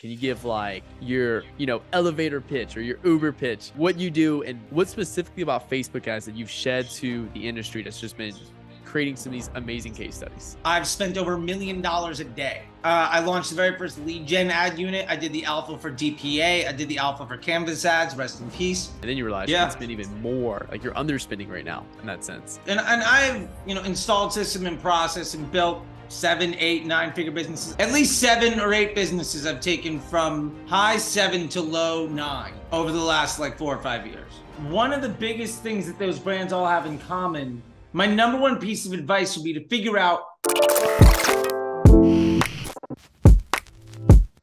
Can you give like your, elevator pitch or your Uber pitch, what you do and what specifically about Facebook ads that you've shed to the industry that's just been creating some of these amazing case studies? I've spent over $1 million a day. I launched the very first lead gen ad unit. I did the alpha for DPA. I did the alpha for Canvas ads, rest in peace. And then you realize you can spend even more, like you're underspending right now in that sense. And I've, installed system and process and built 7, 8, 9-figure businesses. At least 7 or 8 businesses I've taken from high 7 to low 9 over the last like 4 or 5 years. One of the biggest things that those brands all have in common, my number one piece of advice would be to figure out.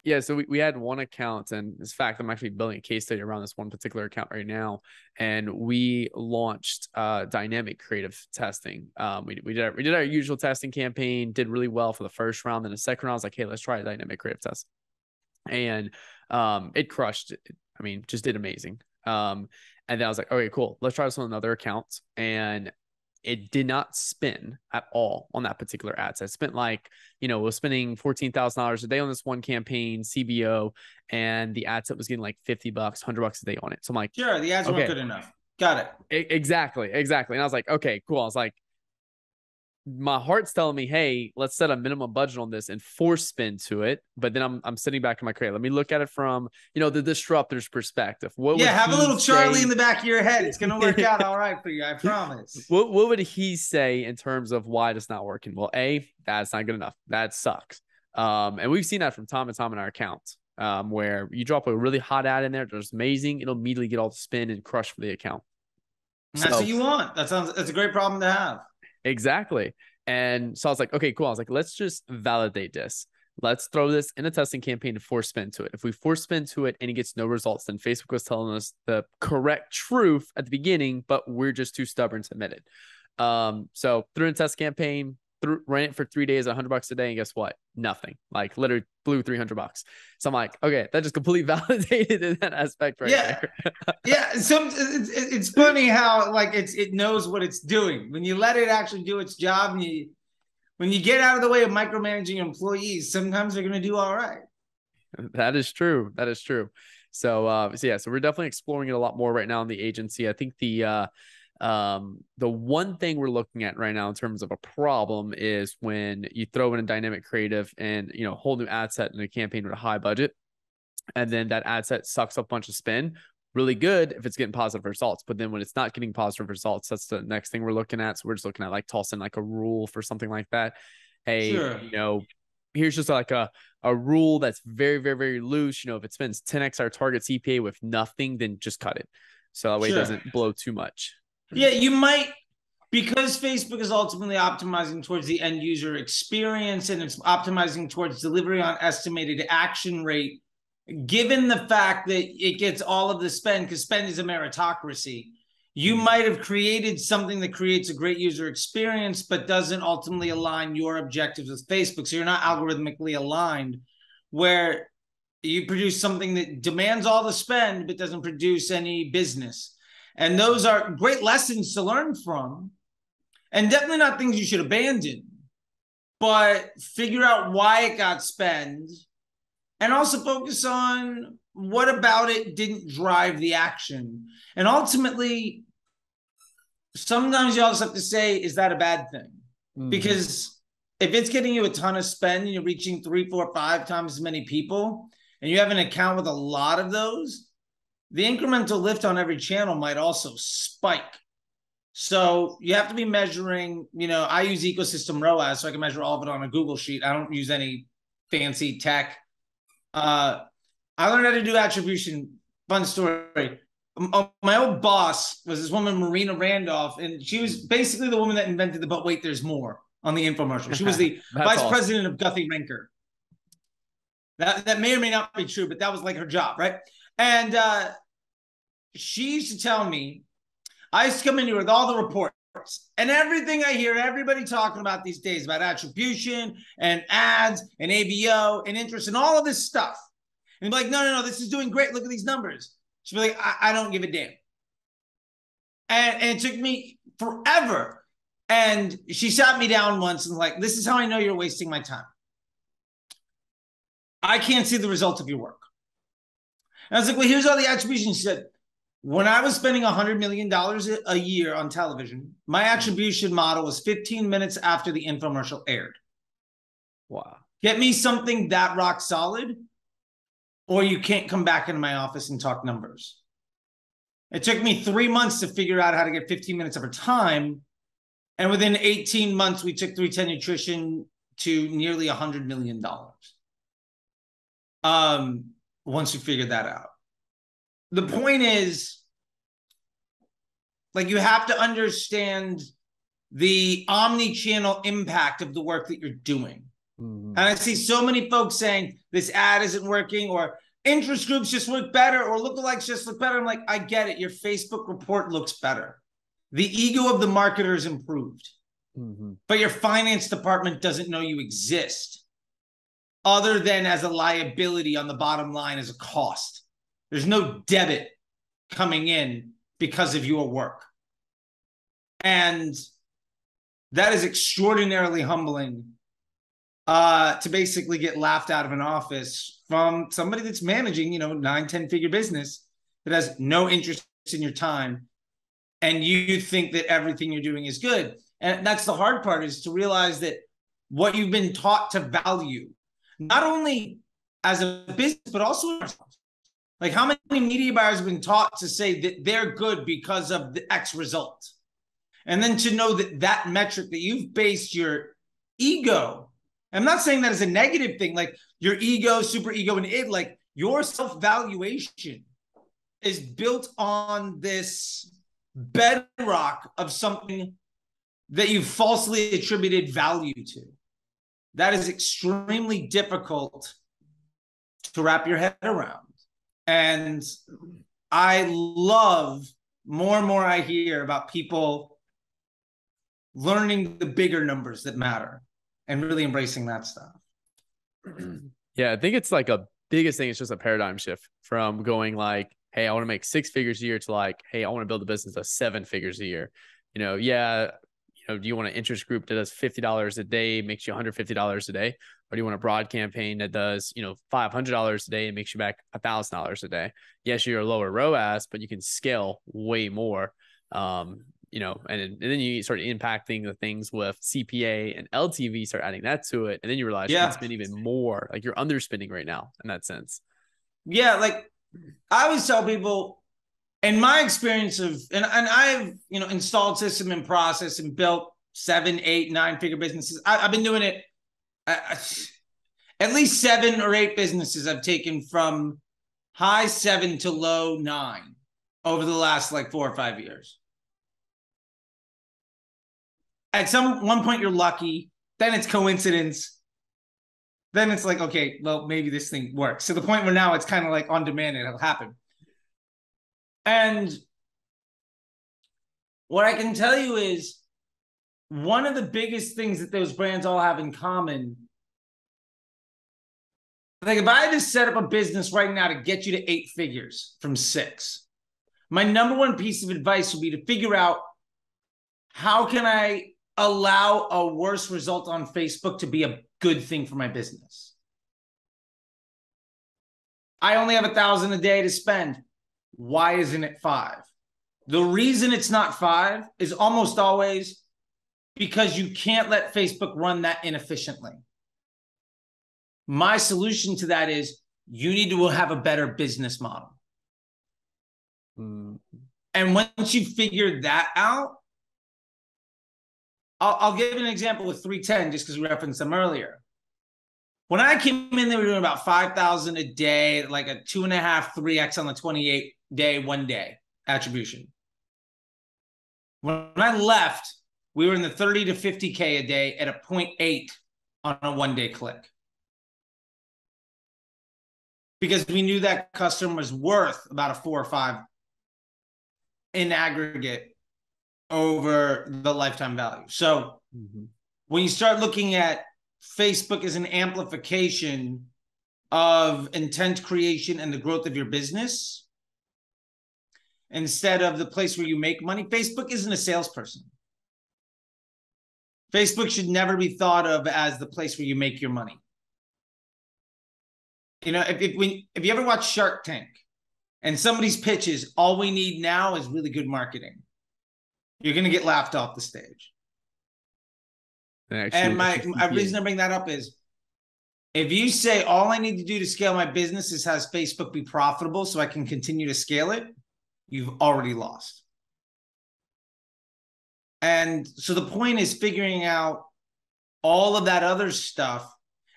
Yeah, so we had one account, and in fact, I'm actually building a case study around this one particular account right now. And we launched dynamic creative testing. We did our usual testing campaign, did really well for the first round. Then the second round, I was like, hey, let's try a dynamic creative test, and it crushed. I mean, just did amazing. And then I was like, okay, cool, let's try this on another account, and it did not spin at all on that particular ad set. It spent like, was spending $14,000 a day on this one campaign, CBO, and the ad set was getting like $50, $100 a day on it. So I'm like, sure, the ads weren't good enough. Got it. Exactly. And I was like, okay, cool. I was like, my heart's telling me, hey, let's set a minimum budget on this and force spin to it. But then I'm sitting back in my crate. Let me look at it from, the disruptor's perspective. Have a little Charlie in the back of your head. It's going to work out all right for you. I promise. What would he say in terms of why it's not working? Well, A, that's not good enough. That sucks. And we've seen that from time to time in our account, where you drop a really hot ad in there. That's amazing. It'll immediately get all the spin and crush for the account. That's what you want. That's a great problem to have. Exactly. And so I was like, okay, cool. I was like, let's just validate this. Let's throw this in a testing campaign to force spin to it. If we force spin to it and it gets no results, then Facebook was telling us the correct truth at the beginning, but we're just too stubborn to admit it. So threw in a test campaign, ran it for 3 days, $100 a day. And guess what? Nothing. Like literally blew $300. So I'm like, okay, that just completely validated in that aspect there. Yeah. So it's funny how like it knows what it's doing. When you let it actually do its job, and when you get out of the way of micromanaging employees, sometimes they're going to do all right. That is true. So we're definitely exploring it a lot more right now in the agency. I think the one thing we're looking at right now in terms of a problem is when you throw in a dynamic creative and, a whole new ad set in a campaign with a high budget, and then that ad set sucks up a bunch of spin. Really good if it's getting positive results, but then when it's not getting positive results, that's the next thing we're looking at. So we're just looking at like tossing like a rule for something like that. Hey, sure. Here's just like a rule that's very, very, very loose. If it spends 10x our target CPA with nothing, then just cut it. So that way it doesn't blow too much. Yeah, you might, because Facebook is ultimately optimizing towards the end user experience and it's optimizing towards delivery on estimated action rate, given the fact that it gets all of the spend, because spend is a meritocracy, you might have created something that creates a great user experience, but doesn't ultimately align your objectives with Facebook. So you're not algorithmically aligned, where you produce something that demands all the spend, but doesn't produce any business. And those are great lessons to learn from, and definitely not things you should abandon, but figure out why it got spent and also focus on what about it didn't drive the action. And ultimately, sometimes you also have to say, is that a bad thing? Because if it's getting you a ton of spend and you're reaching 3, 4, 5 times as many people, and you have an account with a lot of those, the incremental lift on every channel might also spike. So you have to be measuring, I use ecosystem ROAS, so I can measure all of it on a Google sheet. I don't use any fancy tech. I learned how to do attribution. Fun story. My old boss was this woman, Marina Randolph, and she was basically the woman that invented the "But Wait, There's More" on the infomercial. She was the vice president of Guthrie Rinker. That may or may not be true, but that was like her job, right? And she used to tell me, I used to come in here with all the reports and everything I hear everybody talking about these days about attribution and ads and ABO and interest and all of this stuff. And be like, no, this is doing great. Look at these numbers. She'd be like, I don't give a damn. And it took me forever. And she sat me down once and like, this is how I know you're wasting my time. I can't see the results of your work. And I was like, well, here's all the attribution. She said, when I was spending $100 million a year on television, my attribution model was 15 minutes after the infomercial aired. Wow. Get me something that rock solid, or you can't come back into my office and talk numbers. It took me 3 months to figure out how to get 15 minutes of her time. And within 18 months, we took 310 Nutrition to nearly $100 million. Once we figured that out. The point is, like, you have to understand the omni-channel impact of the work that you're doing. And I see so many folks saying this ad isn't working, or interest groups just look better, or lookalikes just look better. I'm like, I get it. Your Facebook report looks better. The ego of the marketer is improved, but your finance department doesn't know you exist other than as a liability on the bottom line as a cost. There's no debit coming in because of your work. And that is extraordinarily humbling to basically get laughed out of an office from somebody that's managing, 9-10 figure business that has no interest in your time. And you think that everything you're doing is good. And that's the hard part, is to realize that what you've been taught to value, not only as a business, but also ourselves. Like, how many media buyers have been taught to say that they're good because of the X result? And then to know that that metric that you've based your ego, I'm not saying that as a negative thing, like your ego, super ego, and id, like your self-valuation is built on this bedrock of something that you've falsely attributed value to. That is extremely difficult to wrap your head around. And I love, more and more I hear about people learning the bigger numbers that matter and really embracing that stuff. Yeah, I think it's like a biggest thing. It's just a paradigm shift from going like, hey, I want to make 6 figures a year to like, hey, I want to build a business of 7 figures a year. Do you want an interest group that does $50 a day, makes you $150 a day? Or do you want a broad campaign that does, $500 a day and makes you back $1,000 a day? Yes, you're a lower ROAS, but you can scale way more. And then you start impacting the things with CPA and LTV, start adding that to it. And then you realize you can spend even more. Like, you're underspending right now in that sense. Yeah. Like, I always tell people, in my experience and I've, installed system and process and built 7, 8, 9 figure businesses. I've been doing it. At least 7 or 8 businesses I've taken from high 7 to low 9 over the last like 4 or 5 years. At one point you're lucky, then it's coincidence. Then it's like, okay, well, maybe this thing works. To the point where now it's kind of like on demand and it'll happen. And what I can tell you is, one of the biggest things that those brands all have in common, like, if I had to set up a business right now to get you to 8 figures from 6, my number one piece of advice would be to figure out, how can I allow a worse result on Facebook to be a good thing for my business? I only have 1,000 a day to spend. Why isn't it 5? The reason it's not 5 is almost always because you can't let Facebook run that inefficiently. My solution to that is, you need to have a better business model. And once you figure that out, I'll give an example with 310, just because we referenced them earlier. When I came in, they were doing about 5,000 a day, like a 2.5, 3x on the 28-day, 1 day attribution. When I left, we were in the 30 to 50K a day at a 0.8 on a 1 day click. Because we knew that customer was worth about a 4 or 5 in aggregate over the lifetime value. So when you start looking at Facebook as an amplification of intent creation and the growth of your business, instead of the place where you make money, Facebook isn't a salesperson. Facebook should never be thought of as the place where you make your money. You know, if you ever watch Shark Tank and somebody's pitch is, all we need now is really good marketing, you're going to get laughed off the stage. And my reason to bring that up is, if you say all I need to do to scale my business is has Facebook be profitable so I can continue to scale it, you've already lost. And so the point is figuring out all of that other stuff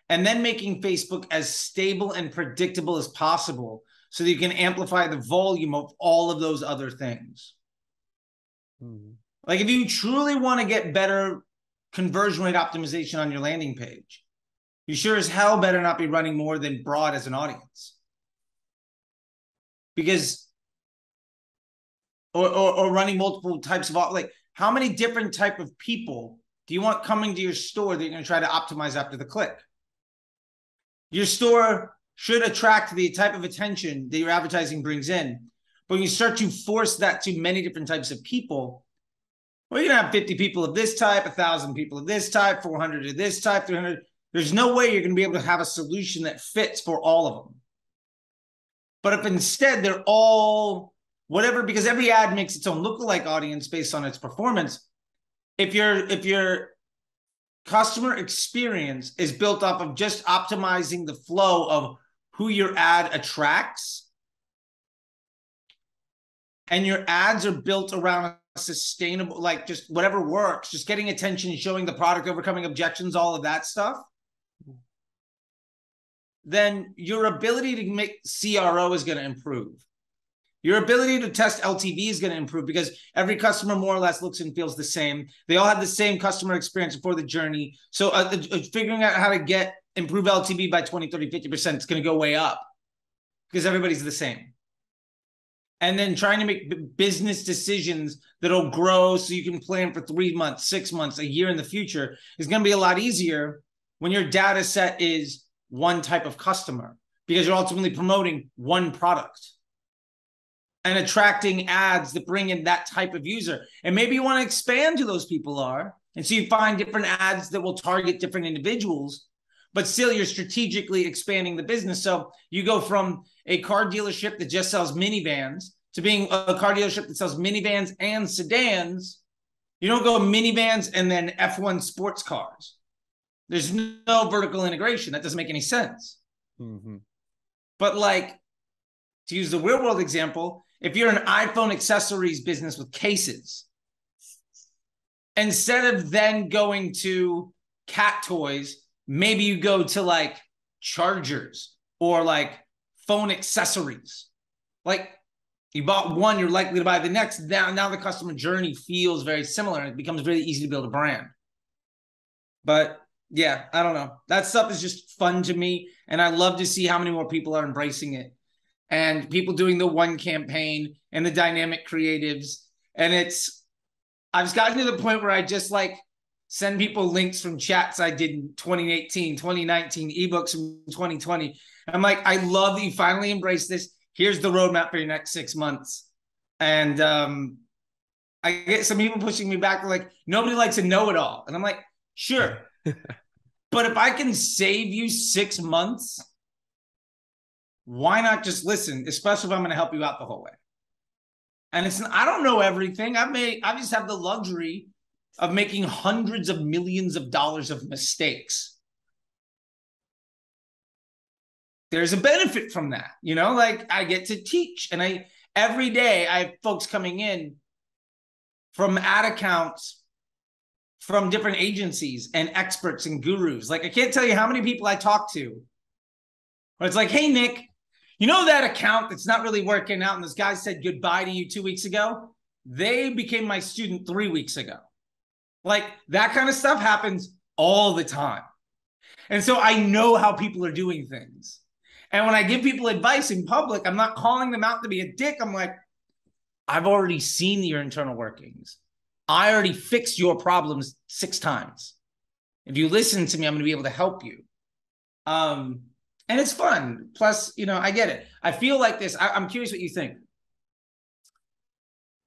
and then making Facebook as stable and predictable as possible so that you can amplify the volume of all of those other things. Like if you truly want to get better conversion rate optimization on your landing page, you sure as hell better not be running more than broad as an audience. Because, or running multiple types of, like, how many different type of people do you want coming to your store that you're going to try to optimize after the click? Your store should attract the type of attention that your advertising brings in. But when you start to force that to many different types of people, well, you're going to have 50 people of this type, 1,000 people of this type, 400 of this type, 300. There's no way you're going to be able to have a solution that fits for all of them. But if instead they're all whatever, because every ad makes its own lookalike audience based on its performance. If your customer experience is built off of just optimizing the flow of who your ad attracts, and your ads are built around a sustainable, like just whatever works, just getting attention, showing the product, overcoming objections, all of that stuff, then your ability to make CRO is going to improve. Your ability to test LTV is going to improve because every customer more or less looks and feels the same. They all have the same customer experience before the journey. So figuring out how to improve LTV by 20, 30, 50%, it's going to go way up because everybody's the same. And then trying to make business decisions that'll grow so you can plan for 3 months, 6 months, a year in the future is going to be a lot easier when your data set is one type of customer, because you're ultimately promoting one product and attracting ads that bring in that type of user. And maybe you want to expand who those people are. And so you find different ads that will target different individuals, but still you're strategically expanding the business. So you go from a car dealership that just sells minivans to being a car dealership that sells minivans and sedans. You don't go minivans and then F1 sports cars. There's no vertical integration. That doesn't make any sense. But like, to use the real world example, if you're an iPhone accessories business with cases, instead of then going to cat toys, maybe you go to like chargers or like phone accessories. Like you bought one, you're likely to buy the next. Now the customer journey feels very similar and it becomes really easy to build a brand. But yeah, I don't know. That stuff is just fun to me. And I love to see how many more people are embracing it. And people doing the one campaign and the dynamic creatives. And I've gotten to the point where I just like send people links from chats I did in 2018, 2019, ebooks from 2020. I'm like, I love that you finally embraced this. Here's the roadmap for your next 6 months. And I get some people pushing me back. They're like, nobody likes a know-it-all. And I'm like, sure. But if I can save you 6 months, why not just listen, especially if I'm going to help you out the whole way? And I don't know everything. I just have the luxury of making hundreds of millions of dollars of mistakes. There's a benefit from that, you know, like I get to teach, and every day I have folks coming in from ad accounts from different agencies and experts and gurus. Like I can't tell you how many people I talk to where it's like, hey, Nick, you know that account that's not really working out and this guy said goodbye to you 2 weeks ago? They became my student 3 weeks ago. Like that kind of stuff happens all the time. And so I know how people are doing things. And when I give people advice in public, I'm not calling them out to be a dick. I'm like, I've already seen your internal workings. I already fixed your problems 6 times. If you listen to me, I'm going to be able to help you. And it's fun. Plus, you know, I get it. I feel like this. I'm curious what you think.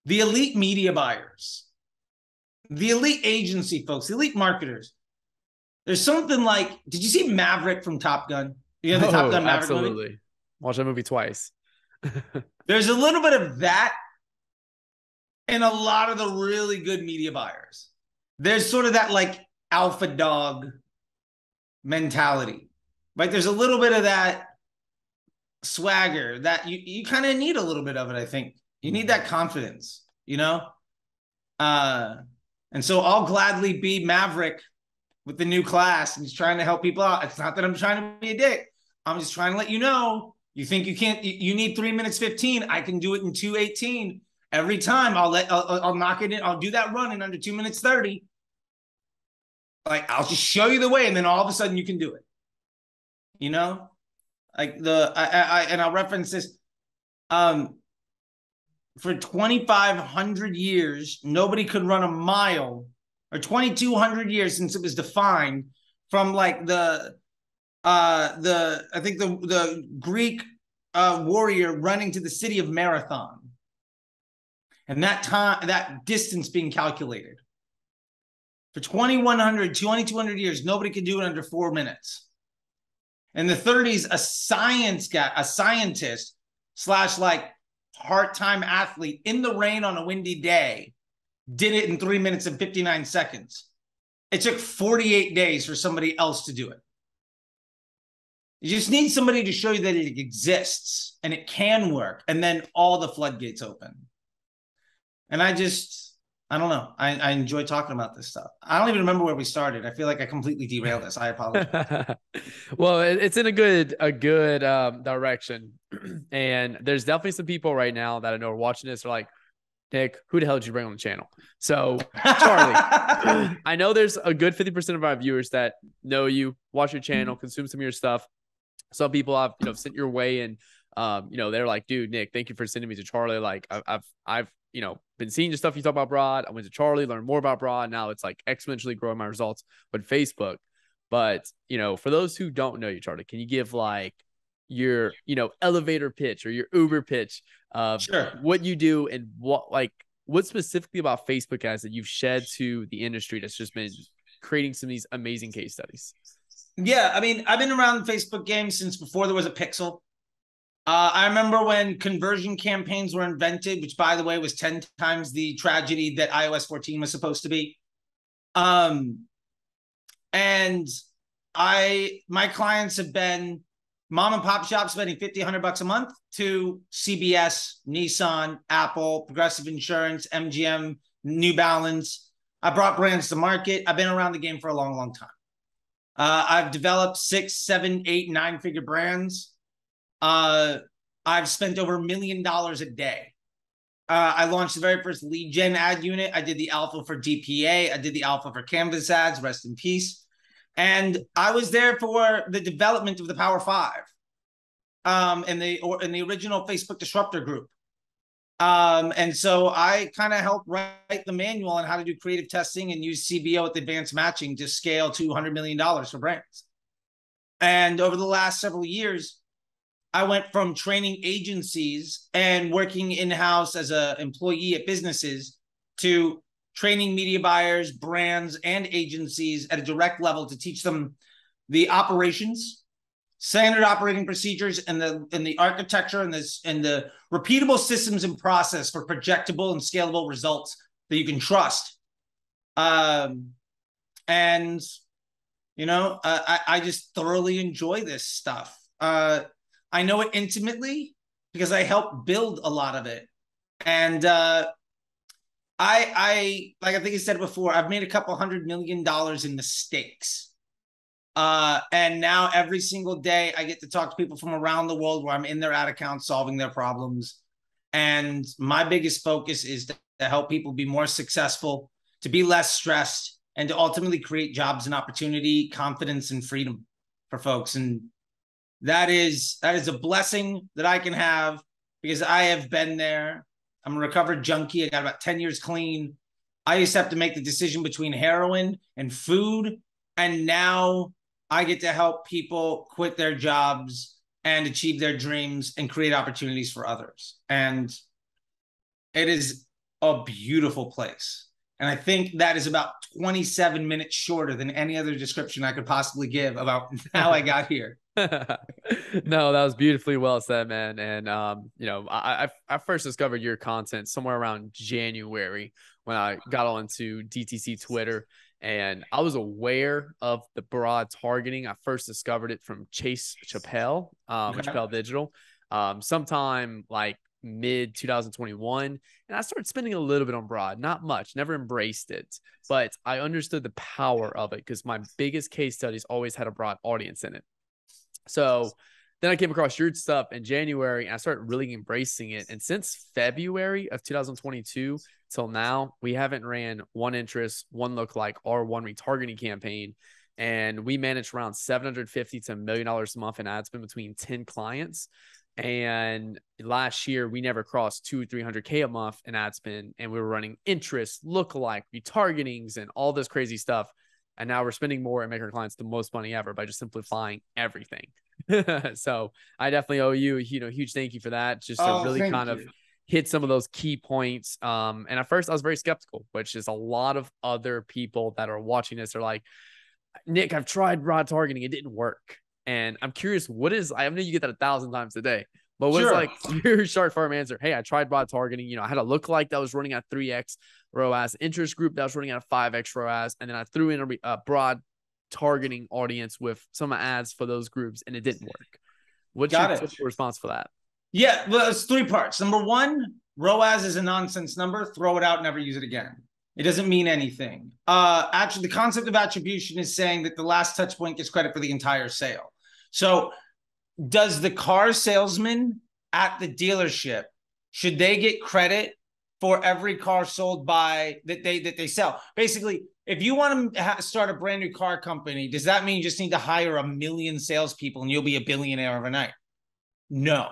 The elite media buyers, the elite agency folks, the elite marketers. There's something like, did you see Maverick from Top Gun? You know, the Top Oh, Gun Maverick movie? absolutely. Watch that movie twice. There's a little bit of that in a lot of the really good media buyers. There's sort of that like alpha dog mentality, right? There's a little bit of that swagger that you kind of need a little bit of it. I think you need that confidence, you know? And so I'll gladly be Maverick with the new class and just trying to help people out. It's not that I'm trying to be a dick. I'm just trying to let you know, you think you can't, you need 3 minutes 15. I can do it in 2:18 every time. I'll knock it in. I'll do that run in under 2 minutes 30. Like, I'll just show you the way. And then all of a sudden you can do it, you know? Like and I'll reference this. For 2,500 years, nobody could run a mile, or 2,200 years since it was defined, from like the Greek warrior running to the city of Marathon, and that distance being calculated. For 2,200 years, nobody could do it under 4 minutes. In the 30s, a scientist / like part-time athlete in the rain on a windy day did it in 3 minutes and 59 seconds. It took 48 days for somebody else to do it. You just need somebody to show you that it exists and it can work, and then all the floodgates open. And I don't know. I enjoy talking about this stuff. I don't even remember where we started. I feel like I completely derailed this. I apologize. Well, it's in a good direction. And there's definitely some people right now that I know are watching this are like, Nick, who the hell did you bring on the channel? So, Charlie, I know there's a good 50% of our viewers that know you, watch your channel, consume some of your stuff. Some people I've sent your way, and they're like, dude, Nick, thank you for sending me to Charlie. Like, I've been seeing the stuff you talk about broad. I went to Charlie, learned more about broad. Now it's like exponentially growing my results with Facebook. But, for those who don't know you, Charlie, can you give like your, elevator pitch or your Uber pitch of what you do, and what specifically about Facebook has that you've shed to the industry that's just been creating some of these amazing case studies? Yeah. I mean, I've been around the Facebook game since before there was a pixel. I remember when conversion campaigns were invented, which, by the way, was 10 times the tragedy that iOS 14 was supposed to be. And my clients have been mom and pop shops spending $50, $100 a month, to CBS, Nissan, Apple, Progressive Insurance, MGM, New Balance. I brought brands to market. I've been around the game for a long, long time. I've developed 6, 7, 8, 9-figure brands. I've spent over $1 million a day. I launched the very first lead gen ad unit. I did the alpha for DPA. I did the alpha for Canvas ads, rest in peace. And I was there for the development of the Power 5 in the original Facebook Disruptor group. And so I kind of helped write the manual on how to do creative testing and use CBO with advanced matching to scale to $100 million for brands. And over the last several years, I went from training agencies and working in-house as an employee at businesses to training media buyers, brands, and agencies at a direct level to teach them the operations, standard operating procedures, and the architecture and the repeatable systems and process for projectable and scalable results that you can trust. I just thoroughly enjoy this stuff. I know it intimately because I helped build a lot of it. And like I think I said before, I've made a couple $100 million in mistakes. And now every single day I get to talk to people from around the world where I'm in their ad account solving their problems. And my biggest focus is to help people be more successful, to be less stressed, and to ultimately create jobs and opportunity, confidence, and freedom for folks. And that is a blessing that I can have because I have been there. I'm a recovered junkie. I got about 10 years clean. I used to have to make the decision between heroin and food. And now I get to help people quit their jobs and achieve their dreams and create opportunities for others. And it is a beautiful place. And I think that is about 27 minutes shorter than any other description I could possibly give about how I got here. No, that was beautifully well said, man. And I first discovered your content somewhere around January when I got onto DTC Twitter, and I was aware of the broad targeting. I first discovered it from Chase Chappelle, Chappelle Digital, sometime like mid 2021, and I started spending a little bit on broad, not much, never embraced it, but I understood the power of it because my biggest case studies always had a broad audience in it. So then I came across your stuff in January and I started really embracing it. And since February of 2022 till now, we haven't ran one interest, one lookalike, or one retargeting campaign. And we managed around $750 to $1 million a month in ad spend between 10 clients. And last year, we never crossed 200-300K a month in ad spend. And we were running interest, lookalike, retargetings, and all this crazy stuff. And now we're spending more and making our clients the most money ever by just simplifying everything. So I definitely owe you, huge thank you for that. Just to really kind of hit some of those key points. And at first I was very skeptical, which is a lot of other people that are watching this are like, Nick, I've tried broad targeting. It didn't work. And I'm curious, I know you get that 1,000 times a day, but what's like your short form answer? Hey, I tried broad targeting. I had a lookalike that was running at 3x ROAS, interest group that was running at a 5x ROAS, and then I threw in a broad targeting audience with some ads for those groups, and it didn't work. What's your response for that? Yeah, well, it's 3 parts. Number 1, ROAS is a nonsense number. Throw it out, never use it again. It doesn't mean anything. Actually, the concept of attribution is saying that the last touch point gets credit for the entire sale. So does the car salesman at the dealership, should they get credit for every car sold that they sell? Basically, if you want to start a brand new car company, does that mean you just need to hire 1 million salespeople and you'll be a billionaire overnight? No,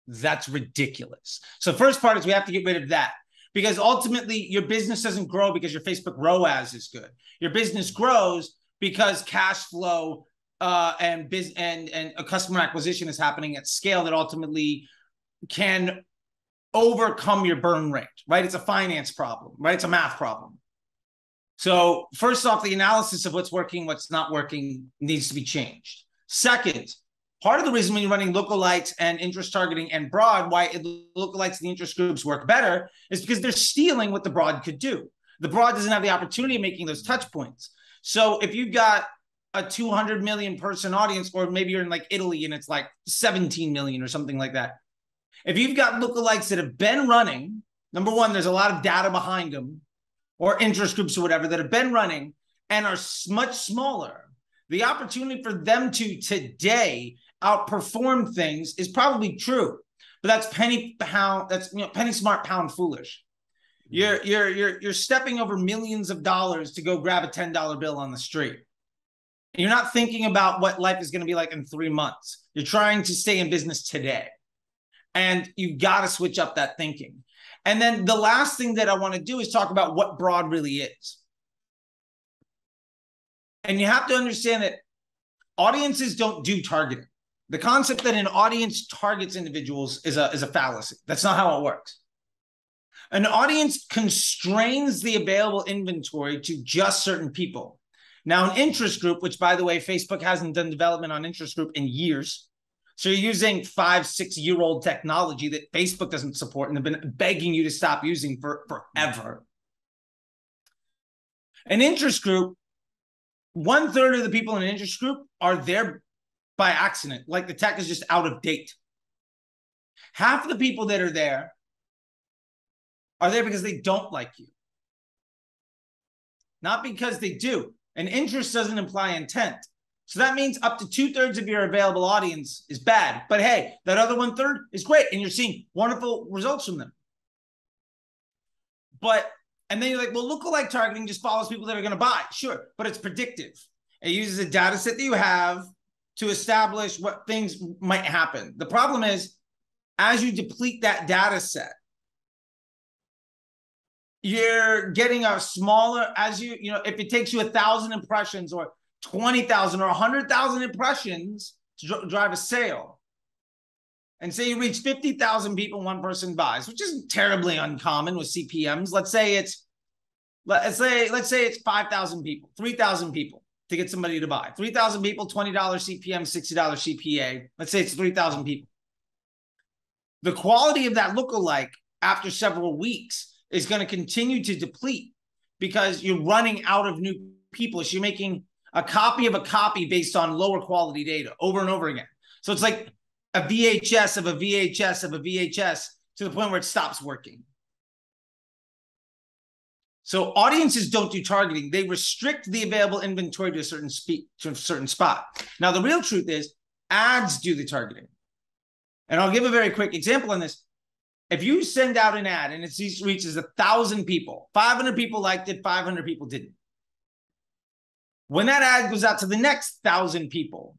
that's ridiculous. So first part is we have to get rid of that, because ultimately your business doesn't grow because your Facebook ROAS is good. Your business grows because cash flow and a customer acquisition is happening at scale that ultimately can overcome your burn rate, right? It's a finance problem, right? It's a math problem. So first off, the analysis of what's working, what's not working needs to be changed. Second, part of the reason when you're running lookalikes and interest targeting and broad, why lookalikes and the interest groups work better is because they're stealing what the broad could do. The broad doesn't have the opportunity of making those touch points. So if you've got a 200 million person audience, or maybe you're in like Italy and it's like 17 million or something like that. If you've got lookalikes that have been running, number 1, there's a lot of data behind them, or interest groups or whatever that have been running and are much smaller, the opportunity for them to today outperform things is probably true. But that's penny smart, pound foolish. You're stepping over millions of dollars to go grab a $10 bill on the street. You're not thinking about what life is going to be like in 3 months. You're trying to stay in business today. And you've got to switch up that thinking. And then the last thing that I want to do is talk about what broad really is. And you have to understand that audiences don't do targeting. The concept that an audience targets individuals is a fallacy. That's not how it works. An audience constrains the available inventory to just certain people. Now, an interest group, which, by the way, Facebook hasn't done development on interest group in years. So you're using 5-6-year-old technology that Facebook doesn't support and have been begging you to stop using for forever. An interest group, 1/3 of the people in an interest group are there by accident. Like the tech is just out of date. Half of the people that are there because they don't like you. Not because they do. And interest doesn't imply intent. So that means up to 2/3 of your available audience is bad. But hey, that other 1/3 is great. And you're seeing wonderful results from them. And then you're like, well, lookalike targeting just follows people that are going to buy. Sure, but it's predictive. It uses a data set that you have to establish what things might happen. The problem is, as you deplete that data set, you're getting a smaller, if it takes you 1,000 impressions or 20,000 or 100,000 impressions to drive a sale, and say you reach 50,000 people, one person buys, which isn't terribly uncommon with CPMs. Let's say it's let's say it's 5,000 people, 3,000 people to get somebody to buy. 3,000 people, $20 CPM, $60 CPA. Let's say it's 3,000 people. The quality of that lookalike after several weeks is going to continue to deplete because you're running out of new people. So you're making a copy of a copy based on lower quality data over and over again. So it's like a VHS of a VHS of a VHS to the point where it stops working. So audiences don't do targeting. They restrict the available inventory to a certain spot. Now, the real truth is ads do the targeting. And I'll give a very quick example on this. If you send out an ad and it reaches 1,000 people, 500 people liked it, 500 people didn't. When that ad goes out to the next 1,000 people,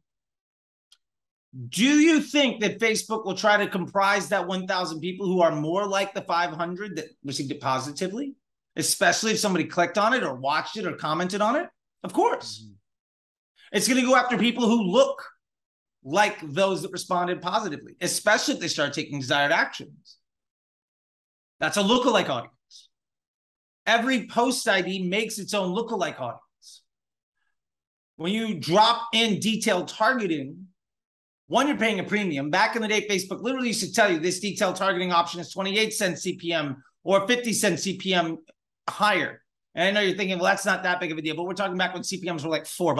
do you think that Facebook will try to comprise that 1,000 people who are more like the 500 that received it positively? Especially if somebody clicked on it or watched it or commented on it? Of course. It's going to go after people who look like those that responded positively, especially if they start taking desired actions. That's a lookalike audience. Every post ID makes its own lookalike audience. When you drop in detailed targeting, one, you're paying a premium. Back in the day, Facebook literally used to tell you this detailed targeting option is 28 cents CPM or 50 cents CPM higher. And I know you're thinking, well, that's not that big of a deal, but we're talking back when CPMs were like $4,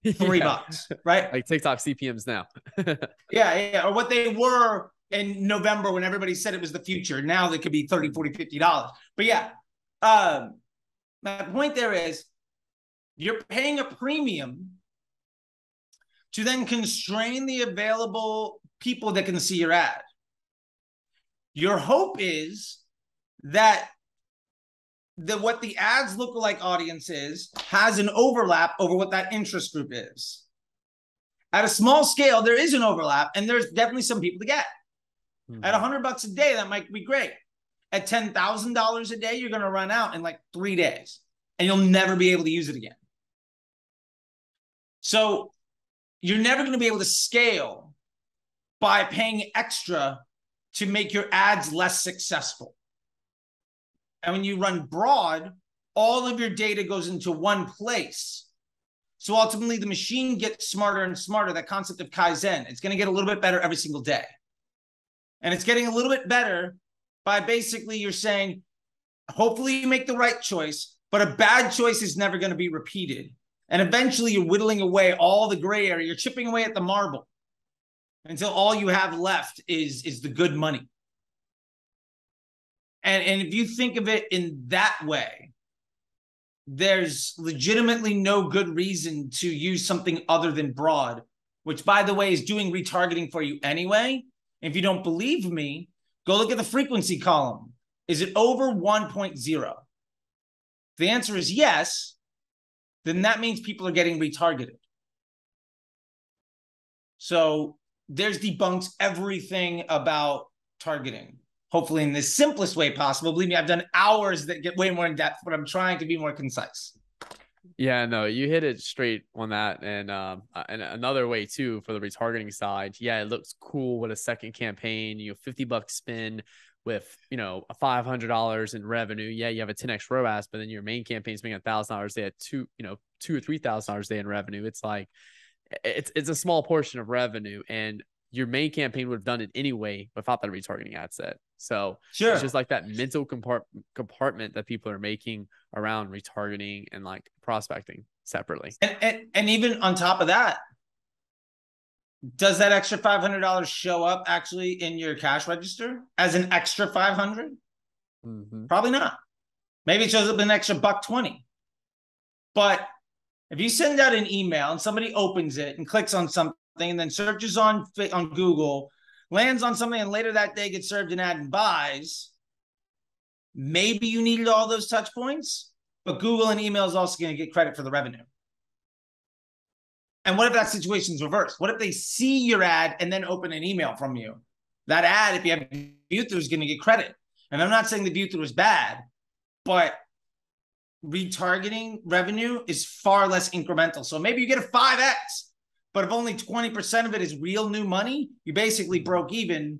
$3, right? Like TikTok CPMs now. Yeah. Or what they were in November when everybody said it was the future. Now they could be $30, $40, $50. But yeah, my point there is you're paying a premium to then constrain the available people that can see your ad. Your hope is that what the ads lookalike audience is has an overlap over what that interest group is. At a small scale, there is an overlap, and there's definitely some people to get. At $100 a day, that might be great. At $10,000 a day, you're going to run out in like 3 days, and you'll never be able to use it again. So you're never going to be able to scale by paying extra to make your ads less successful. And when you run broad, all of your data goes into one place. So ultimately, the machine gets smarter and smarter. That concept of Kaizen, it's going to get a little bit better every single day. And it's getting a little bit better by basically you're saying, hopefully you make the right choice, but a bad choice is never going to be repeated. And eventually you're whittling away all the gray area. You're chipping away at the marble until all you have left is the good money. And if you think of it in that way, there's legitimately no good reason to use something other than broad, which, by the way, is doing retargeting for you anyway. If you don't believe me, go look at the frequency column. Is it over 1.0? If the answer is yes, then that means people are getting retargeted. So there's debunks everything about targeting, hopefully in the simplest way possible. Believe me, I've done hours that get way more in depth, but I'm trying to be more concise. Yeah, no, you hit it straight on that. And another way too, for the retargeting side. Yeah, it looks cool with a second campaign, $50 spin with, a $500 in revenue. Yeah, you have a 10x ROAS, but then your main campaign is making $1,000. They had $2,000 or $3,000 a day in revenue. It's like, it's a small portion of revenue, and your main campaign would have done it anyway without that retargeting ad set. So sure, it's just like that mental compartment that people are making around retargeting and like prospecting separately. And even on top of that, does that extra $500 show up actually in your cash register as an extra $500? Probably not. Maybe it shows up an extra $120. But if you send out an email and somebody opens it and clicks on something and then searches on Google, lands on something, and later that day gets served an ad and buys, maybe you needed all those touch points, but Google and email is also going to get credit for the revenue. And what if that situation is reversed? What if they see your ad and then open an email from you? That ad, if you have view through, is going to get credit. And I'm not saying the view through is bad, but retargeting revenue is far less incremental. So maybe you get a 5x, but if only 20% of it is real new money, you basically broke even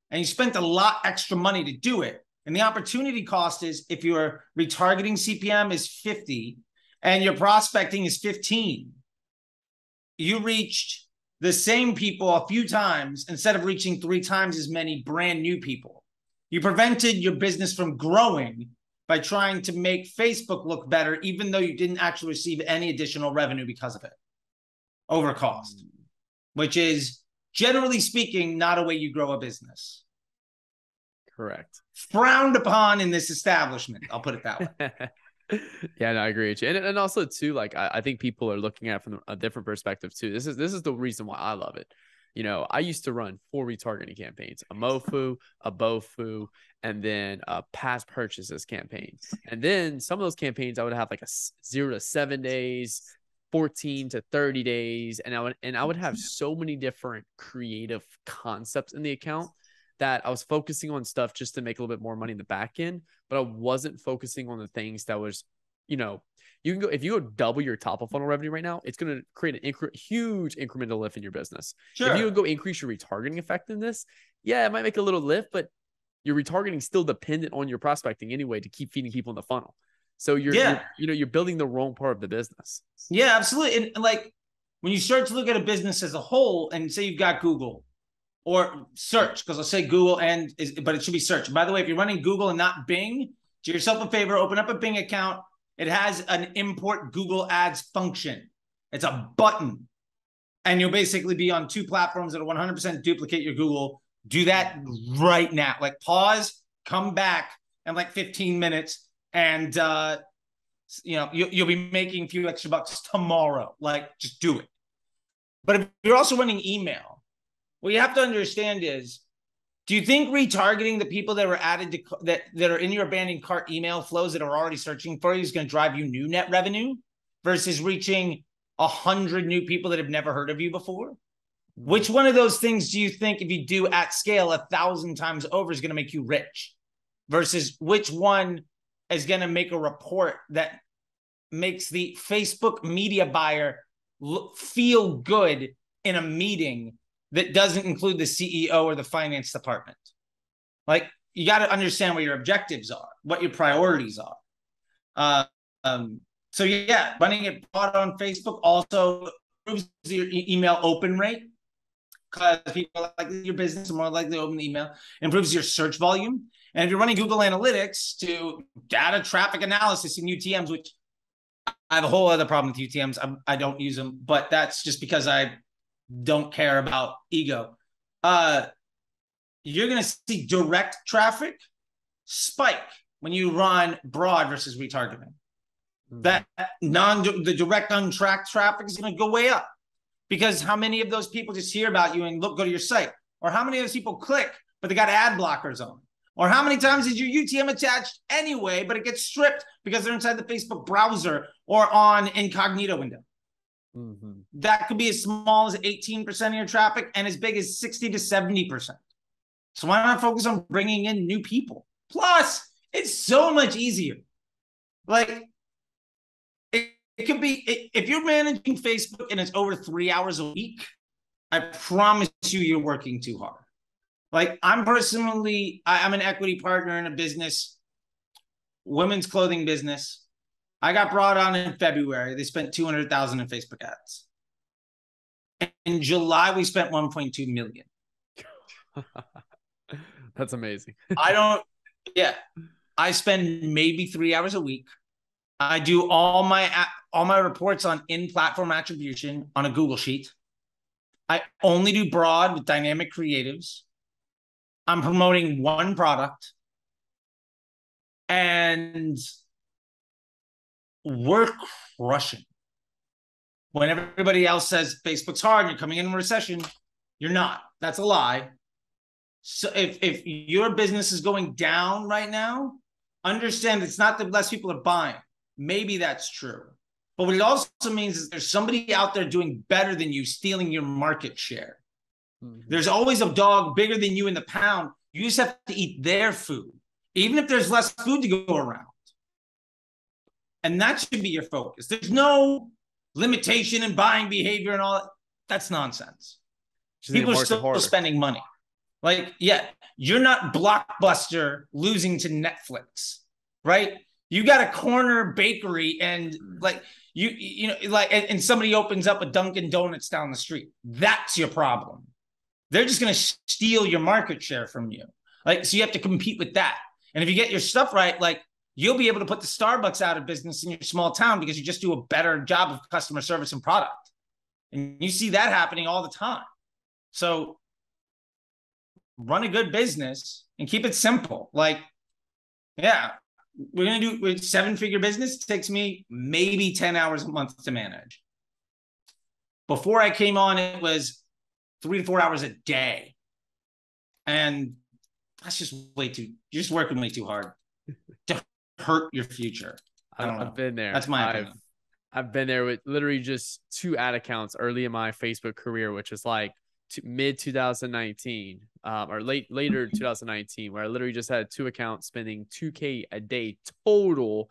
and you spent a lot extra money to do it. And the opportunity cost is if your retargeting CPM is 50 and your prospecting is 15, you reached the same people a few times instead of reaching 3 times as many brand new people. You prevented your business from growing by trying to make Facebook look better, even though you didn't actually receive any additional revenue because of it. Over cost, which is, generally speaking, not a way you grow a business. Correct. Frowned upon in this establishment. I'll put it that way. Yeah, no, I agree with you. And also too, like, I think people are looking at it from a different perspective too. This is the reason why I love it. You know, I used to run 4 retargeting campaigns, a MoFu, a BoFu, and then a past purchases campaign. And then some of those campaigns I would have like a 0 to 7 days, 14 to 30 days. And I would have so many different creative concepts in the account that I was focusing on stuff just to make a little bit more money in the back end, but I wasn't focusing on the things that was, you know, you can go, if you go double your top of funnel revenue right now, it's going to create an huge incremental lift in your business. Sure. If you would go increase your retargeting effectiveness, yeah, it might make a little lift, but your retargeting is still dependent on your prospecting anyway to keep feeding people in the funnel. So you're building the wrong part of the business. Yeah, absolutely. And like when you start to look at a business as a whole and say you've got Google, or search, because I'll say Google but it should be search. By the way, if you're running Google and not Bing, do yourself a favor, open up a Bing account. It has an import Google Ads function. It's a button. And you'll basically be on 2 platforms that will 100% duplicate your Google. Do that right now. Like pause, come back in like 15 minutes, and you'll be making a few extra bucks tomorrow. Like, just do it. But if you're also running email, what you have to understand is, do you think retargeting the people that were added to that are in your abandoned cart email flows that are already searching for you is going to drive you new net revenue versus reaching 100 new people that have never heard of you before? Which one of those things do you think, if you do at scale 1,000 times over, is going to make you rich versus which one is going to make a report that makes the Facebook media buyer feel good in a meeting that doesn't include the CEO or the finance department? Like, you got to understand what your objectives are, what your priorities are. So yeah, running it broad on Facebook also improves your email open rate, because people are likely your business are more likely to open the email. It improves your search volume. And if you're running Google Analytics to data traffic analysis in UTMs, which I have a whole other problem with UTMs. I don't use them, but that's just because I don't care about ego. You're going to see direct traffic spike when you run broad versus retargeting. That the direct untracked traffic is going to go way up, because how many of those people just hear about you and go to your site? Or how many of those people click, but they got ad blockers on? Or how many times is your UTM attached anyway, but it gets stripped because they're inside the Facebook browser or on incognito window? That could be as small as 18% of your traffic and as big as 60 to 70%. So why not focus on bringing in new people? Plus, it's so much easier. Like, it could be, if you're managing Facebook and it's over 3 hours a week, I promise you're working too hard. Like, I'm an equity partner in a business, women's clothing business. I got brought on in February. They spent $200,000 in Facebook ads. In July, we spent $1.2 million. That's amazing. I spend maybe 3 hours a week. I do all my reports on in-platform attribution on a Google Sheet. I only do broad with dynamic creatives. I'm promoting one product. And we're crushing. When everybody else says Facebook's hard and you're coming in a recession, you're not. That's a lie. So if your business is going down right now, understand it's not that less people are buying. Maybe that's true. But what it also means is there's somebody out there doing better than you, stealing your market share. There's always a dog bigger than you in the pound. You just have to eat their food, even if there's less food to go around. And that should be your focus. There's no limitation in buying behavior and all that. That's nonsense. People are still spending money. Like, yeah, you're not Blockbuster losing to Netflix, right? You got a corner bakery and like and somebody opens up a Dunkin' Donuts down the street. That's your problem. They're just going to steal your market share from you. Like, so you have to compete with that. And if you get your stuff right, like you'll be able to put the Starbucks out of business in your small town because you just do a better job of customer service and product. And you see that happening all the time. So run a good business and keep it simple. Like, yeah, we're going to do a 7-figure business. It takes me maybe 10 hours a month to manage. Before I came on, it was 3 to 4 hours a day. And that's just way too, you're just working way too hard to hurt your future. I've been there. That's my opinion. I've been there with literally just 2 ad accounts early in my Facebook career, which is like mid 2019 or later 2019, where I literally just had 2 accounts spending $2,000 a day total.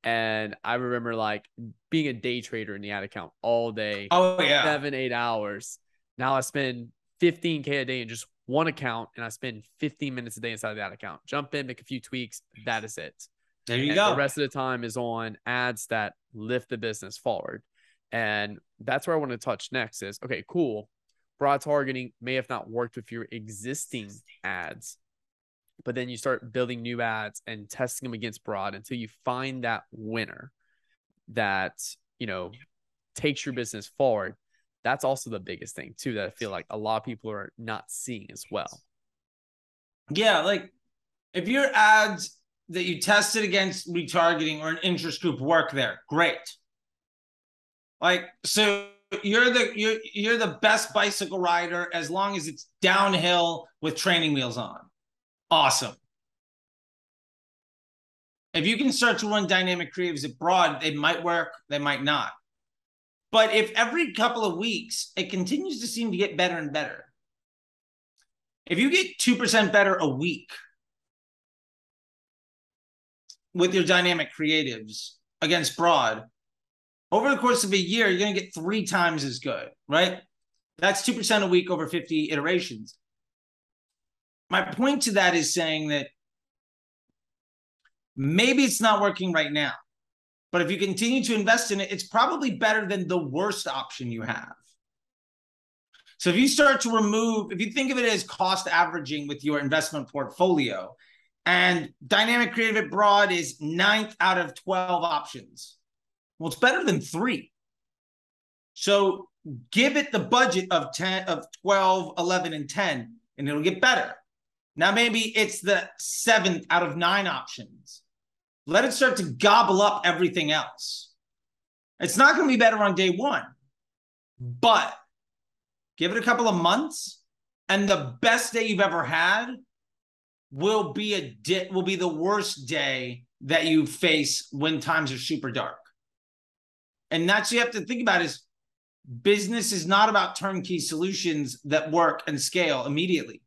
And I remember like being a day trader in the ad account all day. Oh yeah. 7-8 hours. Now I spend $15,000 a day in just one account, and I spend 15 minutes a day inside of that account. Jump in, make a few tweaks. That is it. There you go. The rest of the time is on ads that lift the business forward. And that's where I want to touch next is, okay, cool. Broad targeting may have not worked with your existing ads, but then you start building new ads and testing them against broad until you find that winner that, takes your business forward. That's also the biggest thing too, that I feel like a lot of people are not seeing as well. Yeah. Like if your ads that you tested against retargeting or an interest group work there, great. Like, so you're the best bicycle rider as long as it's downhill with training wheels on. Awesome. If you can start to run dynamic creatives at broad, they might work, they might not. But if every couple of weeks, it continues to seem to get better and better. If you get 2% better a week with your dynamic creatives against broad, over the course of a year, you're going to get 3 times as good, right? That's 2% a week over 50 iterations. My point to that is saying that maybe it's not working right now, but if you continue to invest in it, it's probably better than the worst option you have. So if you start to remove, if you think of it as cost averaging with your investment portfolio, and dynamic creative at broad is 9th out of 12 options, well, it's better than 3. So give it the budget of 10, of 12, 11, and 10, and it'll get better. Now, maybe it's the 7th out of 9 options. Let it start to gobble up everything else. It's not going to be better on day 1, but give it a couple of months, and the best day you've ever had will be the worst day that you face when times are super dark. And that's what you have to think about is business is not about turnkey solutions that work and scale immediately.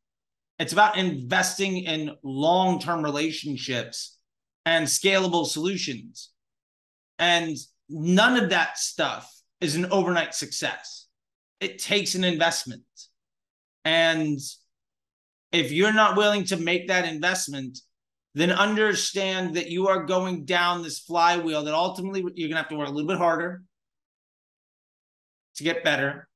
It's about investing in long-term relationships and scalable solutions. And none of that stuff is an overnight success. It takes an investment. And if you're not willing to make that investment, then understand that you are going down this flywheel that ultimately you're going to have to work a little bit harder to get better.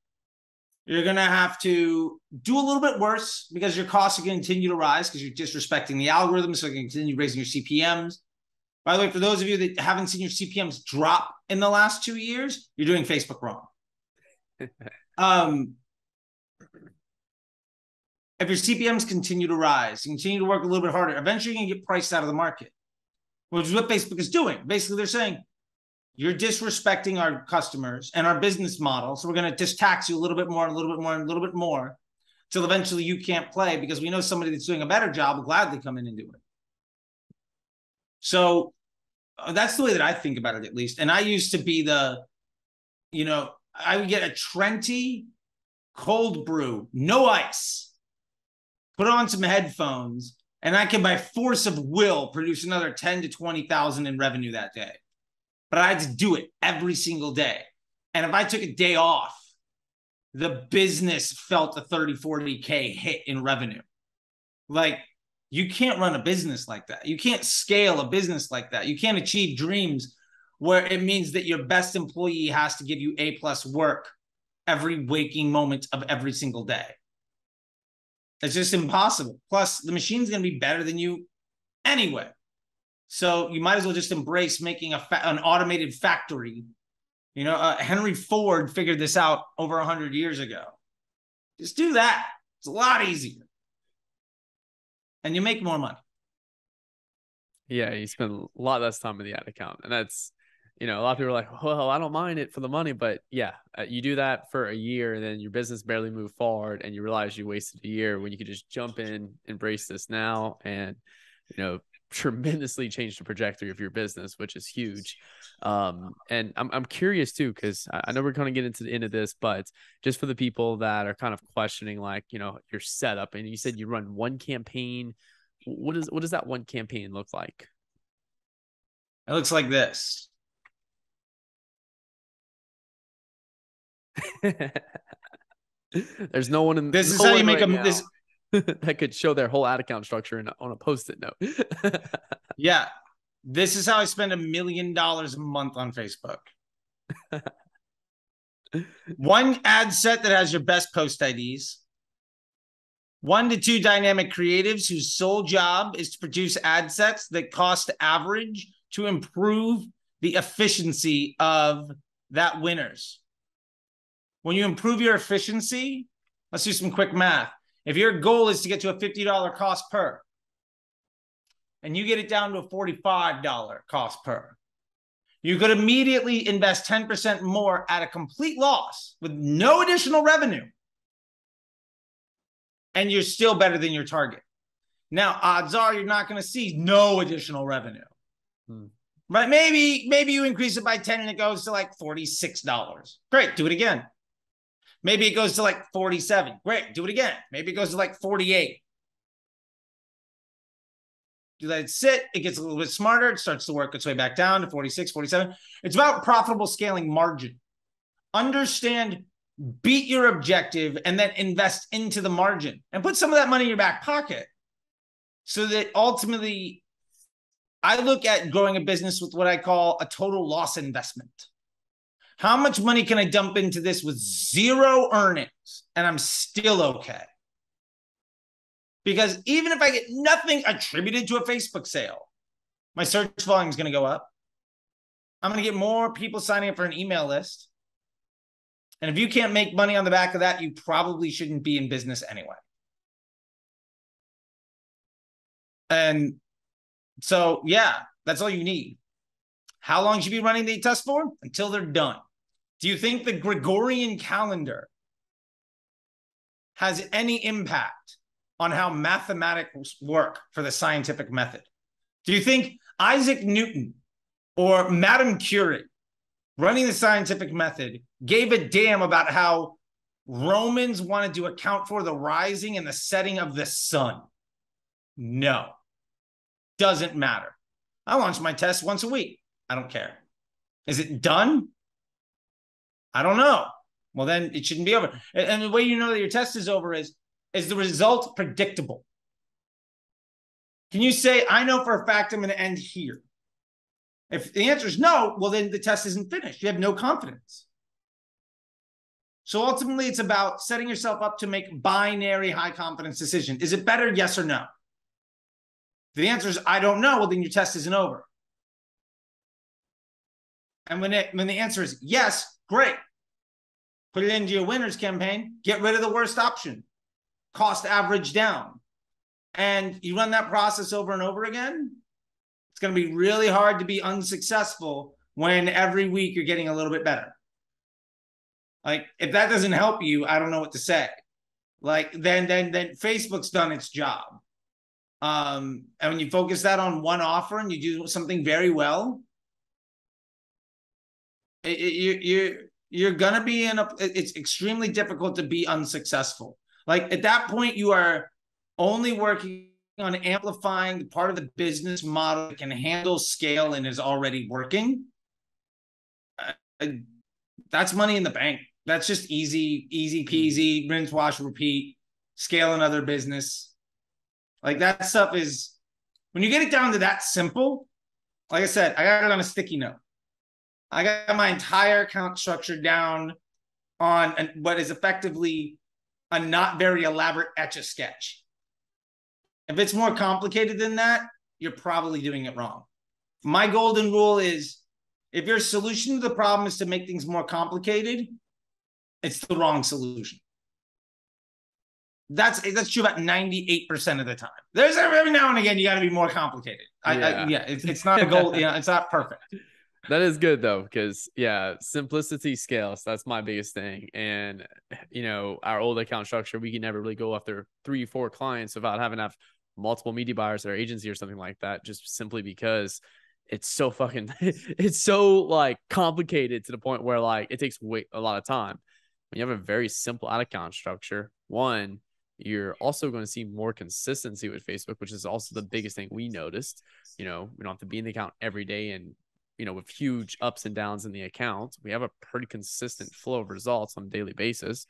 You're going to have to do a little bit worse because your costs are going to continue to rise because you're disrespecting the algorithm. So you're going to continue raising your CPMs. By the way, for those of you that haven't seen your CPMs drop in the last 2 years, you're doing Facebook wrong. If your CPMs continue to rise, you continue to work a little bit harder, eventually you're going to get priced out of the market, which is what Facebook is doing. Basically, they're saying, you're disrespecting our customers and our business model, so we're going to just tax you a little bit more, and a little bit more, and a little bit more, till eventually you can't play because we know somebody that's doing a better job will gladly come in and do it. So that's the way that I think about it, at least. And I used to be I would get a Trenti cold brew, no ice, put on some headphones, and I can, by force of will, produce another 10 to 20,000 in revenue that day. But I had to do it every single day. And if I took a day off, the business felt a 30, 40K hit in revenue. Like, you can't run a business like that. You can't scale a business like that. You can't achieve dreams where it means that your best employee has to give you A+ work every waking moment of every single day. It's just impossible. Plus, the machine's going to be better than you anyway. So you might as well just embrace making an automated factory. You know, Henry Ford figured this out over 100 years ago. Just do that. It's a lot easier. And you make more money. Yeah, you spend a lot less time in the ad account. And that's, you know, a lot of people are like, well, I don't mind it for the money. But yeah, you do that for a year and then your business barely moved forward and you realize you wasted a year when you could just jump in, embrace this now, and, you know, tremendously change the trajectory of your business, which is huge. And I'm curious too, because I know we're going to get into the end of this, but just for the people that are kind of questioning, like, you know, your setup, and you said you run one campaign. What does that one campaign look like? It looks like this. There's no one in this is how you make this that could show their whole ad account structure on a post-it note. Yeah, this is how I spend $1 million a month on Facebook. One ad set that has your best post IDs. 1 to 2 dynamic creatives whose sole job is to produce ad sets that cost average to improve the efficiency of that winners. When you improve your efficiency, let's do some quick math. If your goal is to get to a $50 cost per, and you get it down to a $45 cost per, you could immediately invest 10% more at a complete loss with no additional revenue. And you're still better than your target. Now, odds are you're not going to see no additional revenue. Right? Maybe you increase it by 10 and it goes to like $46. Great, do it again. Maybe it goes to like 47. Great, do it again. Maybe it goes to like 48. You let it sit, it gets a little bit smarter, it starts to work its way back down to 46, 47. It's about profitable scaling margin. Understand, beat your objective, and then invest into the margin and put some of that money in your back pocket so that ultimately, I look at growing a business with what I call a total loss investment. How much money can I dump into this with zero earnings and I'm still okay? Because even if I get nothing attributed to a Facebook sale, my search volume is going to go up. I'm going to get more people signing up for an email list. And if you can't make money on the back of that, you probably shouldn't be in business anyway. And so, yeah, that's all you need. How long should you be running the test for? Until they're done. Do you think the Gregorian calendar has any impact on how mathematics work for the scientific method? Do you think Isaac Newton or Madame Curie running the scientific method gave a damn about how Romans wanted to account for the rising and the setting of the sun? No. Doesn't matter. I launch my test once a week. I don't care. Is it done? I don't know. Well, then it shouldn't be over. And the way you know that your test is over is the result predictable? Can you say, I know for a fact I'm going to end here? If the answer is no, well, then the test isn't finished. You have no confidence. So ultimately, it's about setting yourself up to make binary high confidence decision. Is it better? Yes or no? If the answer is I don't know, well, then your test isn't over. And when the answer is yes, great. Put it into your winners campaign. Get rid of the worst option. Cost average down. And you run that process over and over again. It's going to be really hard to be unsuccessful when every week you're getting a little bit better. Like, if that doesn't help you, I don't know what to say. Like, then Facebook's done its job. And when you focus that on one offer and you do something very well, you're going to be it's extremely difficult to be unsuccessful. Like, at that point, you are only working on amplifying the part of the business model that can handle scale and is already working. That's money in the bank. That's just easy peasy, rinse, wash, repeat, scale another business. Like that stuff is, when you get it down to that simple, like I said, I got it on a sticky note. I got my entire account structure down on what is effectively a not very elaborate Etch-a-Sketch. If it's more complicated than that, you're probably doing it wrong. My golden rule is, if your solution to the problem is to make things more complicated, it's the wrong solution. That's true about 98% of the time. There's every now and again, you got to be more complicated. It's not a goal. It's not perfect. That is good though, because simplicity scales. That's my biggest thing. And our old account structure, we can never really go after 3-4 clients without having to have multiple media buyers at our agency or something like that, just simply because it's so it's so like complicated to the point where like it takes a lot of time. When you have a very simple ad account structure, one, you're also going to see more consistency with Facebook, which is also the biggest thing we noticed. We don't have to be in the account every day, and with huge ups and downs in the account, we have a pretty consistent flow of results on a daily basis.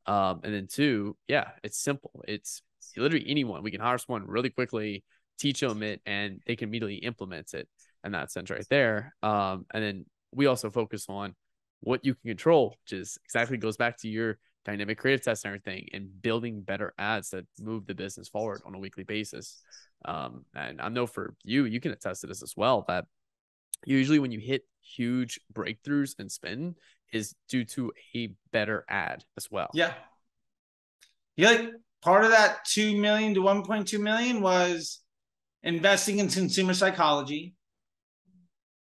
And then two, it's simple. It's literally anyone. We can hire someone really quickly, teach them it, and they can immediately implement it in that sense right there. And then we also focus on what you can control, which is exactly goes back to your dynamic creative test and everything, and building better ads that move the business forward on a weekly basis. And I know for you can attest to this as well, that usually when you hit huge breakthroughs and spend is due to a better ad as well. Yeah. Like part of that 2 million to 1.2 million was investing in consumer psychology,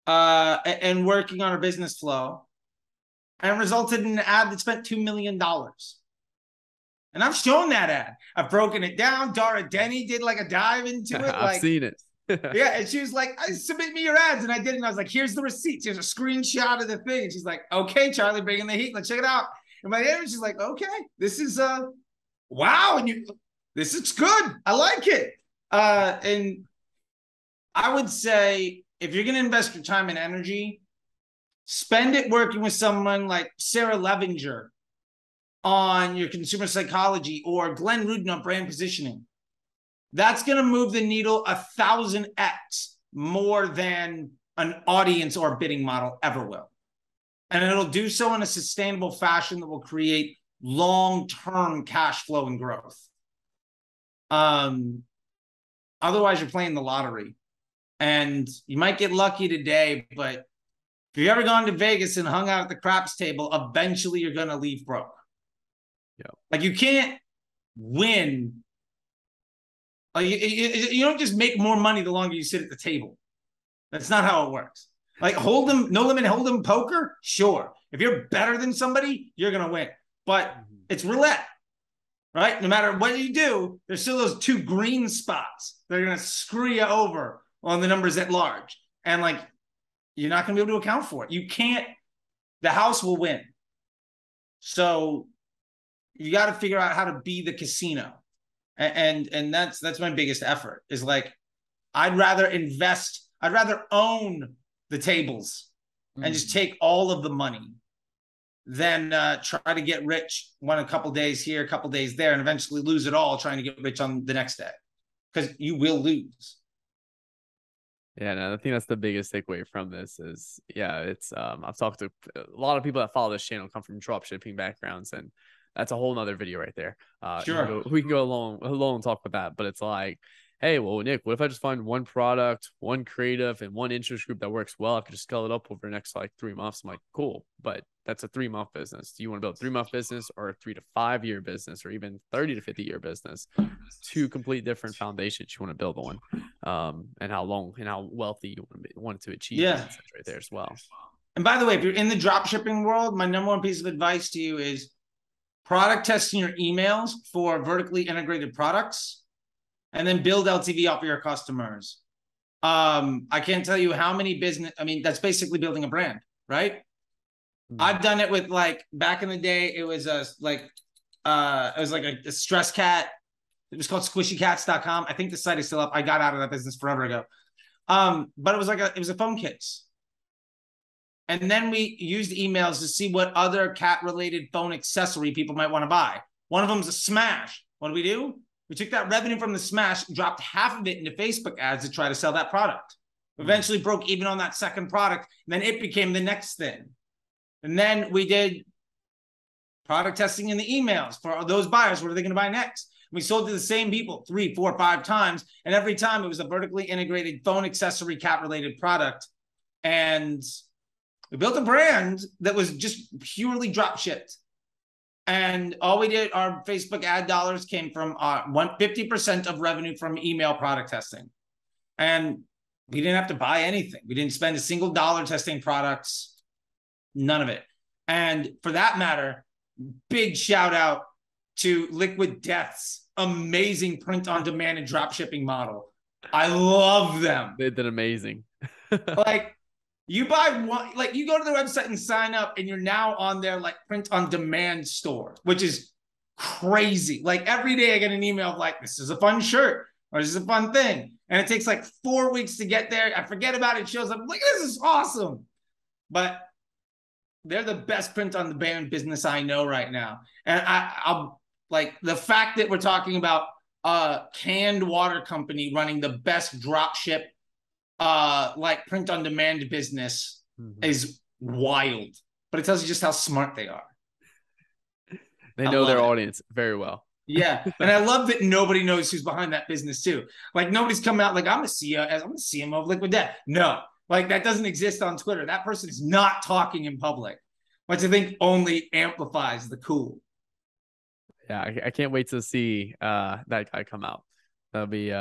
and working on our business flow, and resulted in an ad that spent $2 million. And I've shown that ad. I've broken it down. Dara Denny did like a dive into it. I've seen it. Yeah, and she was like, submit me your ads. And I did it. And I was like, here's the receipts. Here's a screenshot of the thing. And she's like, okay, Charlie, bring in the heat. Let's check it out. And my editor, she's like, okay, this is, wow. And this is good. I like it. And I would say, if you're going to invest your time and energy, spend it working with someone like Sarah Levinger on your consumer psychology, or Glenn Rudin on brand positioning. That's going to move the needle 1,000x more than an audience or bidding model ever will. And it'll do so in a sustainable fashion that will create long-term cash flow and growth. Otherwise, you're playing the lottery. And you might get lucky today, but if you've ever gone to Vegas and hung out at the craps table, eventually you're going to leave broke. Yeah. Like you can't win. Like you don't just make more money the longer you sit at the table. That's not how it works. Like Hold'em, no limit Hold'em poker, sure. If you're better than somebody, you're going to win. But it's roulette, right? No matter what you do, there's still those 2 green spots that are going to screw you over on the numbers at large. And like, you're not going to be able to account for it. You can't, the house will win. So you got to figure out how to be the casino. And that's my biggest effort, is like, I'd rather own the tables and just take all of the money than try to get rich a couple days here, a couple days there, and eventually lose it all trying to get rich on the next day, because you will lose. Yeah, no, I think that's the biggest takeaway from this is, it's I've talked to a lot of people that follow this channel come from drop shipping backgrounds, and that's a whole nother video right there. Sure. We can go along and talk about that, but it's like, hey, well, Nick, what if I just find one product, one creative, and one interest group that works well? I could just scale it up over the next like 3 months. I'm like, cool, but that's a 3-month business. Do you want to build a 3-month business, or a 3 to 5 year business, or even 30 to 50 year business? 2 complete different foundations you want to build on, and how long and how wealthy you want to achieve. Yeah, right there as well. And by the way, if you're in the drop shipping world, my number one piece of advice to you is product testing your emails for vertically integrated products, and then build LTV off of your customers. I can't tell you how many that's basically building a brand, right? I've done it with, like, back in the day, it was a stress cat. It was called squishycats.com. I think the site is still up. I got out of that business forever ago. But it was a phone case. And then we used emails to see what other cat-related phone accessory people might want to buy. One of them is a Smash. What do? We took that revenue from the smash, dropped half of it into Facebook ads to try to sell that product. Eventually broke even on that second product. And then it became the next thing. And then we did product testing in the emails for those buyers. What are they going to buy next? We sold to the same people 3, 4, 5 times. And every time it was a vertically integrated phone accessory cat related product. And we built a brand that was just purely drop shipped. And all we did, our Facebook ad dollars came from 50% of revenue from email product testing. And we didn't have to buy anything. We didn't spend a single dollar testing products, none of it. And for that matter, big shout out to Liquid Death's amazing print on demand and drop shipping model. I love them. They did amazing. Like, you buy one, like you go to their website and sign up, and you're now on their like print on demand store, which is crazy. Like every day I get an email of like, this is a fun shirt or this is a fun thing. And it takes like 4 weeks to get there. I forget about it. It shows up. I'm like, this is awesome. But they're the best print on demand business I know right now. And I'll like the fact that we're talking about a canned water company running the best drop ship like print on demand business is wild, but it tells you just how smart they are. They know their audience very well. Yeah. And I love that nobody knows who's behind that business too. Like nobody's come out like, I'm a CMO of Liquid Death. No, like that doesn't exist on Twitter. That person is not talking in public, which I think only amplifies the cool. Yeah. I can't wait to see that guy come out. That'll be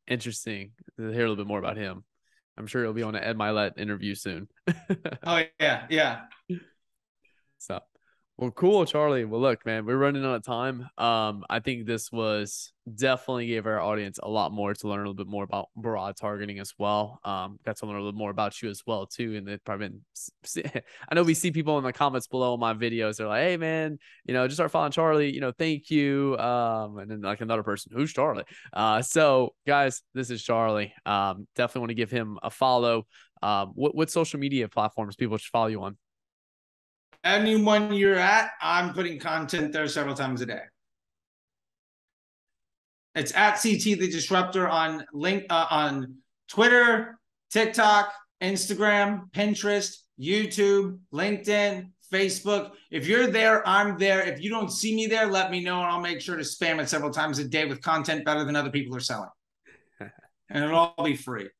interesting to hear a little bit more about him. I'm sure he'll be on an Ed Milet interview soon. Oh, yeah. Yeah. So, well, cool, Charlie. Well, look, man, we're running out of time. I think this was definitely gave our audience a lot more to learn a little bit more about broad targeting as well. Got to learn a little more about you as well, too. And they've probably been, I know we see people in the comments below my videos. They're like, hey, man, just start following Charlie, thank you. And then like another person, who's Charlie? So guys, this is Charlie. Definitely want to give him a follow. What social media platforms people should follow you on? Anyone you're at, I'm putting content there several times a day. It's at CT the Disruptor on on Twitter, TikTok, Instagram, Pinterest, YouTube, LinkedIn, Facebook. If you're there, I'm there. If you don't see me there, let me know, and I'll make sure to spam it several times a day with content better than other people are selling. And it'll all be free. If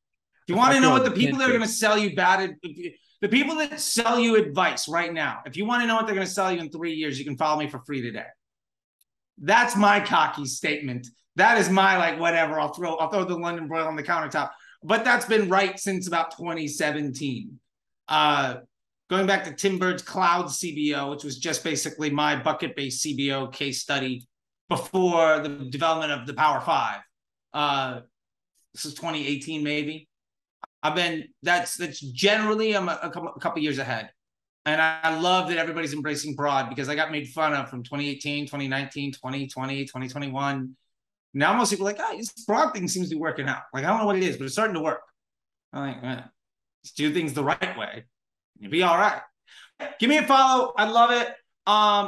you want to know what the people that are going to sell you the people that sell you advice right now, if you want to know what they're going to sell you in 3 years, you can follow me for free today. That's my cocky statement. That is my like whatever. I'll throw the London broil on the countertop. But that's been right since about 2017. Going back to Tim Bird's Cloud CBO, which was just basically my bucket-based CBO case study before the development of the Power Five. This is 2018 maybe. That's generally I'm a couple years ahead. And I love that everybody's embracing broad, because I got made fun of from 2018, 2019, 2020, 2021. Now most people are like, this broad thing seems to be working out. Like, I don't know what it is, but it's starting to work. I'm like, let's do things the right way. You'll be all right. Give me a follow. I love it.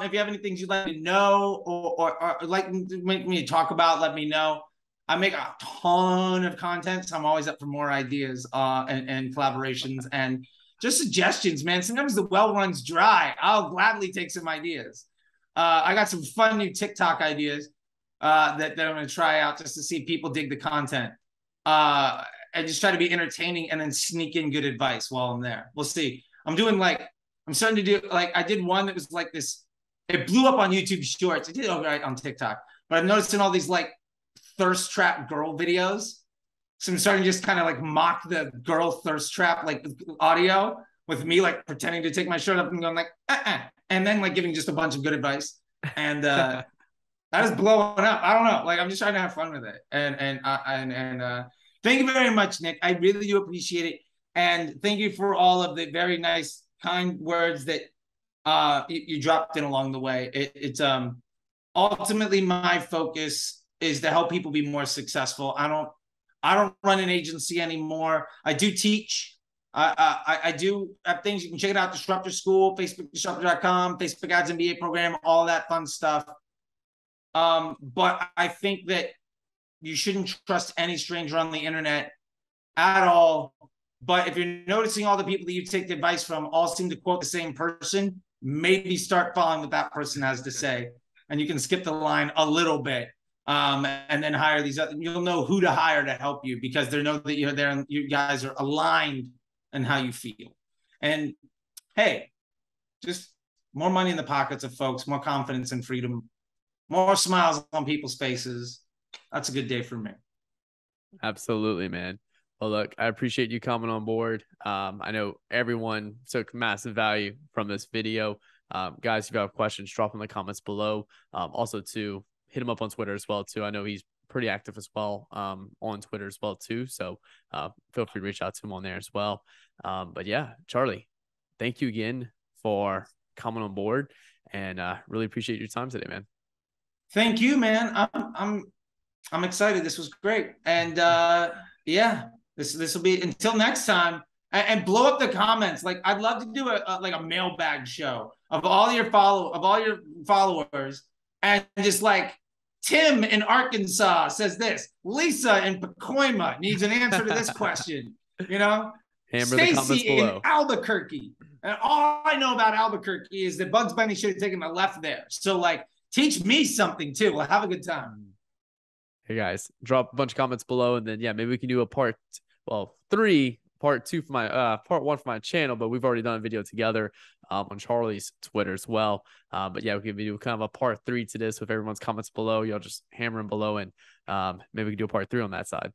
If you have any things you'd like to know or like make me talk about, let me know. I make a ton of content, so I'm always up for more ideas and collaborations and just suggestions, man. Sometimes the well runs dry. I'll gladly take some ideas. I got some fun new TikTok ideas that I'm going to try out just to see if people dig the content. And just try to be entertaining and then sneak in good advice while I'm there. We'll see. I'm starting to do, I did one that was like this. It blew up on YouTube Shorts. It did all right on TikTok. But I've noticed in all these thirst trap girl videos. So I'm starting to just kind of mock the girl thirst trap, with audio with me, pretending to take my shirt up and going and then giving just a bunch of good advice. And that is blowing up. I don't know. I'm just trying to have fun with it. And thank you very much, Nick. I really do appreciate it. And thank you for all of the very nice, kind words that you dropped in along the way. It's ultimately my focus is to help people be more successful. I don't run an agency anymore. I do teach. I do have things. You can check it out. Disruptor School, FacebookDisruptor.com, Facebook Ads MBA program, all that fun stuff. But I think that you shouldn't trust any stranger on the internet at all. But if you're noticing all the people that you take the advice from all seem to quote the same person, maybe start following what that person has to say. And you can skip the line a little bit, and then hire these other, you'll know who to hire to help you because they know that you're there and you guys are aligned in how you feel. And hey, just more money in the pockets of folks, more confidence and freedom, more smiles on people's faces. That's a good day for me. Absolutely, man. Well, look, I appreciate you coming on board. I know everyone took massive value from this video. Guys, if you have questions, drop them in the comments below. Also, to hit him up on Twitter as well, too. I know he's pretty active as well on Twitter as well, too. So feel free to reach out to him on there as well. But yeah, Charlie, thank you again for coming on board, and really appreciate your time today, man. Thank you, man. I'm excited. This was great. And yeah, this will be until next time. And blow up the comments. Like, I'd love to do a mailbag show of all your followers, and just like, Tim in Arkansas says this, Lisa in Pacoima needs an answer to this question. You know, Stacy in Albuquerque. And all I know about Albuquerque is that Bugs Bunny should have taken a left there. So like, teach me something too. We'll have a good time. Hey guys, drop a bunch of comments below, and then yeah, maybe we can do a part 3, part 2 for my part 1 for my channel, but we've already done a video together on Charlie's Twitter as well. But yeah, we can do kind of a part 3 to this with everyone's comments below. Y'all just hammer them below, and maybe we can do a part 3 on that side.